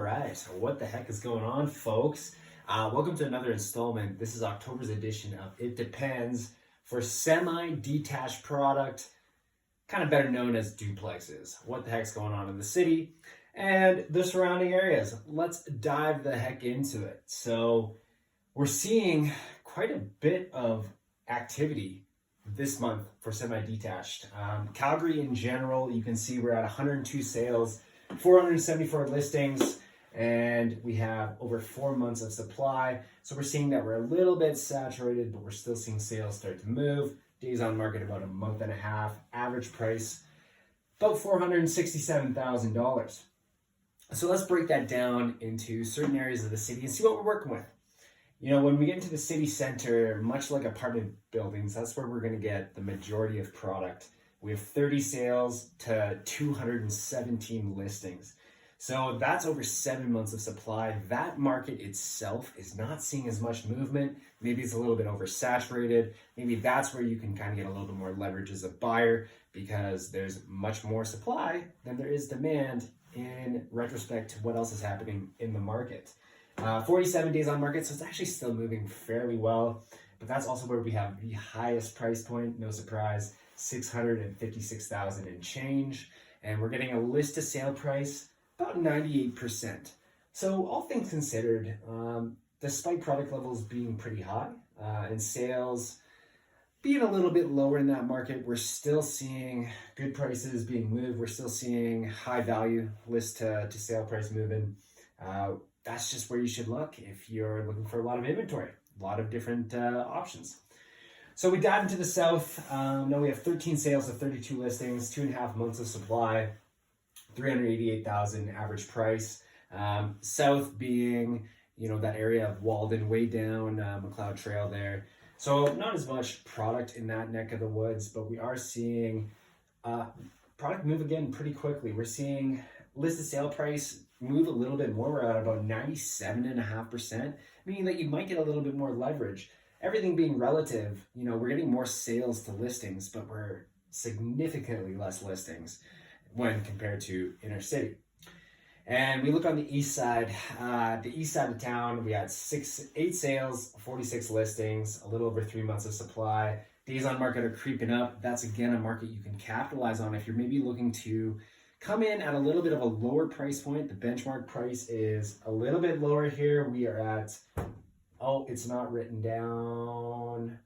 right, what the heck is going on, folks? Welcome to another installment. This is October's edition of It Depends for semi-detached product, kind of better known as duplexes. What the heck's going on in the city and the surrounding areas? Let's dive the heck into it. So we're seeing quite a bit of activity this month for semi-detached. Calgary in general, you can see we're at 102 sales, 474 listings, and we have over 4 months of supply. So we're seeing that we're a little bit saturated, but we're still seeing sales start to move. Days on market about a month and a half. Average price about $467,000. So let's break that down into certain areas of the city and see what we're working with. You know, when we get into the city center, much like apartment buildings, that's where we're going to get the majority of product. We have 30 sales to 217 listings. So that's over 7 months of supply. That market itself is not seeing as much movement. Maybe it's a little bit oversaturated. Maybe that's where you can kind of get a little bit more leverage as a buyer because there's much more supply than there is demand in retrospect to what else is happening in the market. 47 days on market, so it's actually still moving fairly well, but that's also where we have the highest price point, no surprise, $656,000 and change, and we're getting a list to sale price about 98%. So all things considered, despite product levels being pretty high and sales being a little bit lower in that market, we're still seeing good prices being moved. We're still seeing high value list to sale price moving. That's just where you should look if you're looking for a lot of inventory, a lot of different options. So we dive into the south. Now we have 13 sales of 32 listings, 2.5 months of supply, $388,000 average price. South being, you know, that area of Walden, way down McLeod Trail there. So not as much product in that neck of the woods, but we are seeing product move again pretty quickly. We're seeing listed sale price move a little bit more. We're at about 97.5%, meaning that you might get a little bit more leverage. Everything being relative, you know, we're getting more sales to listings, but we're significantly less listings when compared to inner city. And we look on the east side of town, we had 8 sales, 46 listings, a little over 3 months of supply. Days on market are creeping up. That's again a market you can capitalize on if you're maybe looking to come in at a little bit of a lower price point. The benchmark price is a little bit lower here. We are at, it's not written down.